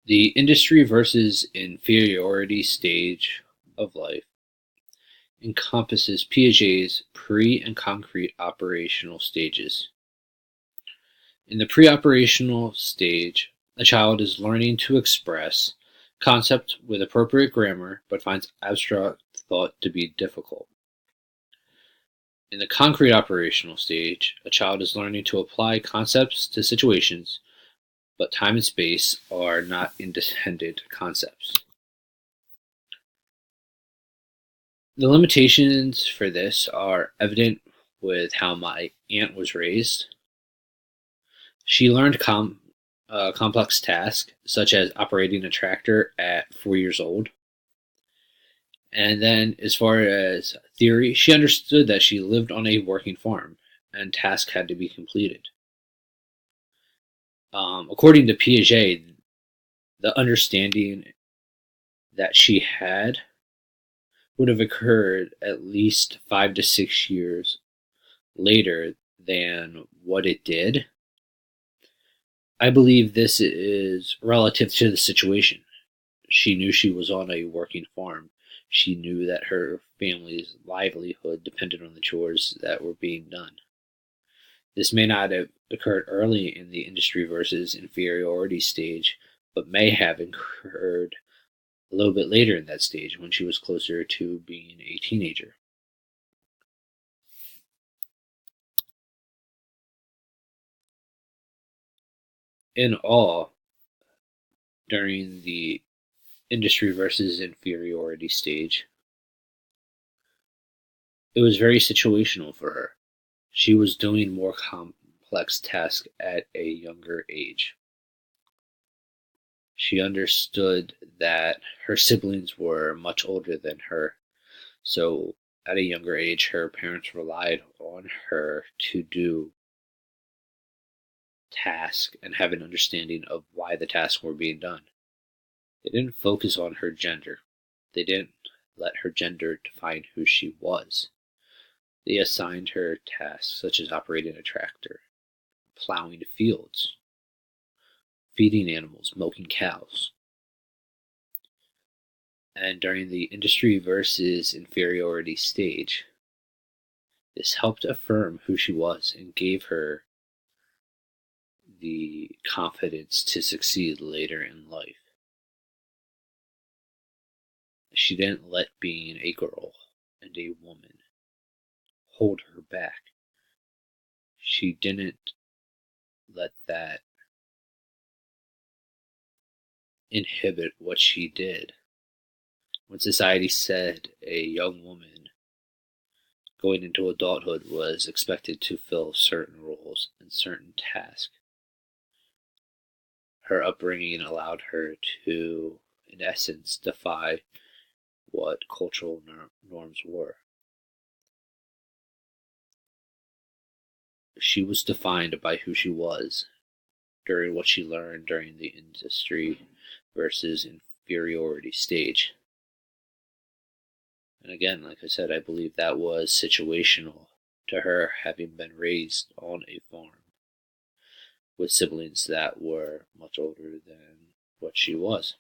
The industry versus inferiority stage of life encompasses Piaget's pre and concrete operational stages. In the pre-operational stage, a child is learning to express concept with appropriate grammar but finds abstract thought to be difficult. In the concrete operational stage, a child is learning to apply concepts to situations, but time and space are not independent concepts. The limitations for this are evident with how my aunt was raised. She learned complex tasks, such as operating a tractor at 4 years old. And then, as far as theory, she understood that she lived on a working farm and tasks had to be completed. According to Piaget, the understanding that she had would have occurred at least 5 to 6 years later than what it did. I believe this is relative to the situation. She knew she was on a working farm. She knew that her family's livelihood depended on the chores that were being done. This may not have occurred early in the industry versus inferiority stage, but may have occurred a little bit later in that stage when she was closer to being a teenager. In all, during the industry versus inferiority stage, it was very situational for her. She was doing more complex tasks at a younger age. She understood that her siblings were much older than her, so at a younger age, her parents relied on her to do tasks and have an understanding of why the tasks were being done. They didn't focus on her gender. They didn't let her gender define who she was. They assigned her tasks such as operating a tractor, plowing fields, feeding animals, milking cows. And during the industry versus inferiority stage, this helped affirm who she was and gave her the confidence to succeed later in life. She didn't let being a girl and a woman hold her back. She didn't let that inhibit what she did. When society said a young woman going into adulthood was expected to fill certain roles and certain tasks, her upbringing allowed her to, in essence, defy what cultural norms were. She was defined by who she was during what she learned during the industry versus inferiority stage. And again, like I said, I believe that was situational to her having been raised on a farm with siblings that were much older than what she was.